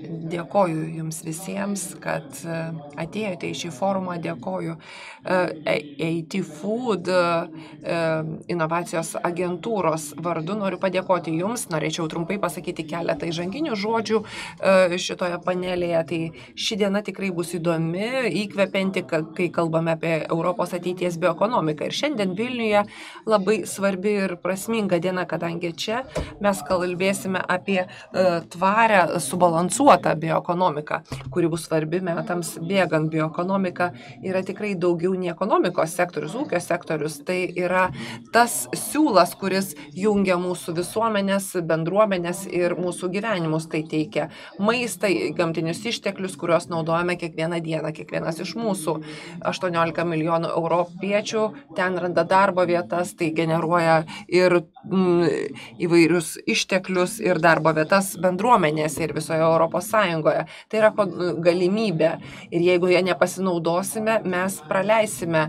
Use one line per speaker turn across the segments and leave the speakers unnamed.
Dėkoju Jums visiems, kad atėjote į šį forumą. Dėkoju AT Food inovacijos agentūros vardu. Noriu padėkoti Jums. Norėčiau trumpai pasakyti keletą įžanginių žodžių šitoje panelėje. Tai ši diena tikrai bus įdomi, įkvepianti, kai kalbame apie Europos ateities bioekonomiką. Ir šiandien Vilniuje labai svarbi ir prasminga diena, kadangi čia mes kalbėsime apie tvarę, subalansuotą bioekonomiką, kuri bus svarbi metams bėgant. Bioekonomika yra tikrai daugiau nei ekonomikos sektorius, ūkio sektorius. Tai yra tas siūlas, kuris jungia mūsų visuomenės, bendruomenės ir mūsų gyvenimus. Tai teikia maistą, gamtinius išteklius, kuriuos naudojame kiekvieną dieną. Kiekvienas iš mūsų 18 milijonų europiečių ten randa darbo vietas, tai generuoja ir įvairius išteklius ir darbo vietas bendruomenėse ir visoje Europos Sąjungoje. Tai yra galimybė ir jeigu ją nepasinaudosime, mes praleisime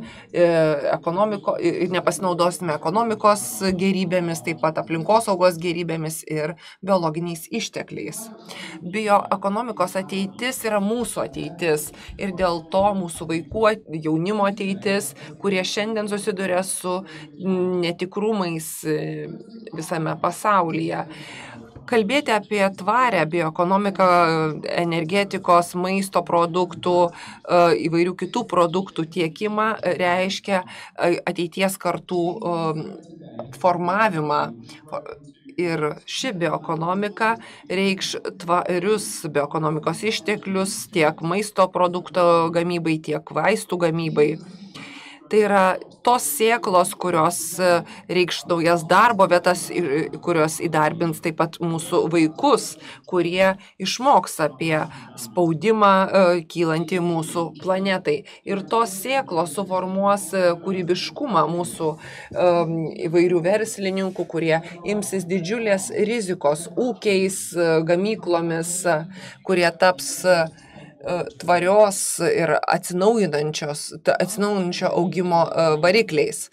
nepasinaudosime ekonomikos gerybėmis, taip pat aplinkosaugos gerybėmis ir biologiniais ištekliais. Bioekonomikos ateitis yra mūsų ateitis ir dėl to mūsų vaikų, jaunimo ateitis, kurie šiandien susiduria su netikrumais visame pasaulyje. Kalbėti apie tvarę bioekonomiką, energetikos, maisto produktų, įvairių kitų produktų tiekimą reiškia ateities kartų formavimą. Ir ši bioekonomika reikš tvarius bioekonomikos išteklius tiek maisto produkto gamybai, tiek vaistų gamybai. Tai yra tos sėklos, kurios reikš naujas darbo vietas, kurios įdarbins taip pat mūsų vaikus, kurie išmoks apie spaudimą kylantį mūsų planetai. Ir tos sėklos suformuos kūrybiškumą mūsų įvairių verslininkų, kurie imsis didžiulės rizikos ūkiais, gamyklomis, kurie taps tvarios ir atsinaujinančio augimo varikliais.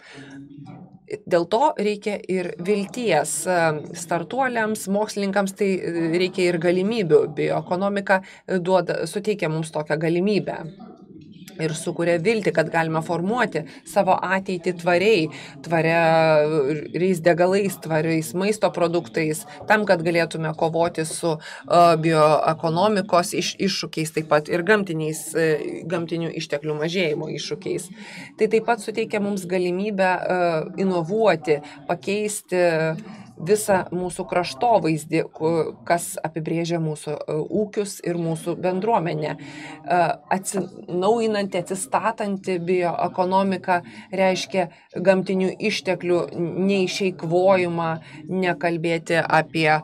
Dėl to reikia ir vilties startuoliams, mokslininkams, tai reikia ir galimybių. Bioekonomika suteikia mums tokią galimybę ir sukuria viltį, kad galime formuoti savo ateitį tvariais degalais, tvariais maisto produktais, tam, kad galėtume kovoti su bioekonomikos iššūkiais, taip pat ir gamtinių išteklių mažėjimo iššūkiais. Tai taip pat suteikia mums galimybę inovuoti, pakeisti visą mūsų kraštovaizdį, kas apibrėžia mūsų ūkius ir mūsų bendruomenę. Atsinaujinanti, atsistatanti bioekonomika reiškia gamtinių išteklių neišeikvojimą, nekalbėti apie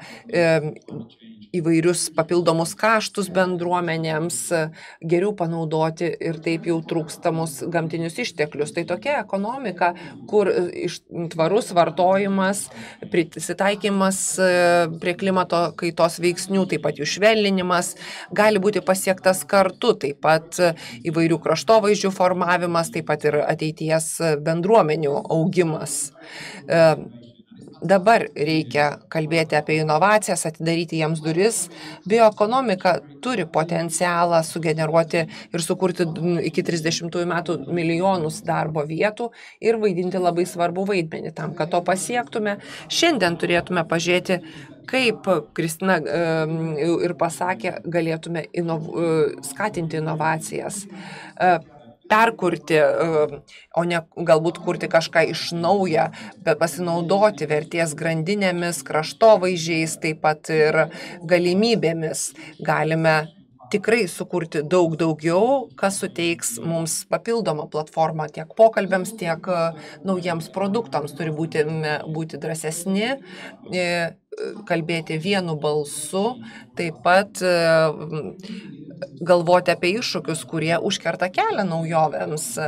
įvairius papildomus kaštus bendruomenėms, geriau panaudoti ir taip jau trūkstamus gamtinius išteklius. Tai tokia ekonomika, kur tvarus vartojimas, prisitaikymas prie klimato kaitos veiksnių, taip pat jų švelninimas, gali būti pasiektas kartu, taip pat įvairių kraštovaizdžių formavimas, taip pat ir ateities bendruomenių augimas. Dabar reikia kalbėti apie inovacijas, atidaryti jiems duris. Bioekonomika turi potencialą sugeneruoti ir sukurti iki 30 metų milijonus darbo vietų ir vaidinti labai svarbų vaidmenį. Tam, kad to pasiektume, šiandien turėtume pažiūrėti, kaip Kristina ir pasakė, galėtume skatinti inovacijas. Perkurti, o ne galbūt kurti kažką iš naujo, bet pasinaudoti vertės grandinėmis, kraštovaizdžiais, taip pat ir galimybėmis. Galime tikrai sukurti daug daugiau, kas suteiks mums papildomą platformą tiek pokalbiams, tiek naujiems produktams. Turi būti drąsesni, kalbėti vienu balsu, taip pat galvoti apie iššūkius, kurie užkerta kelią naujovėms,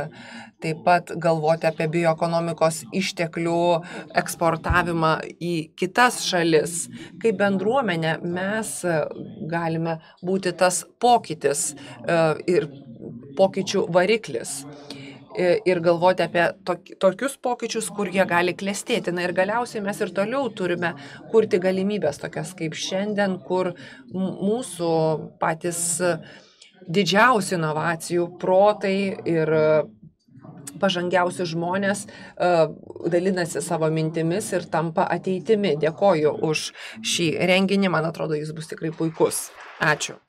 taip pat galvoti apie bioekonomikos išteklių eksportavimą į kitas šalis. Kaip bendruomenė mes galime būti tas pokytis ir pokyčių variklis. ir galvoti apie tokius pokyčius, kur jie gali klestėti. Na ir galiausiai mes ir toliau turime kurti galimybės tokias kaip šiandien, kur mūsų patys didžiausių inovacijų protai ir pažangiausi žmonės dalinasi savo mintimis ir tampa ateitimi. Dėkoju už šį renginį, man atrodo, jis bus tikrai puikus. Ačiū.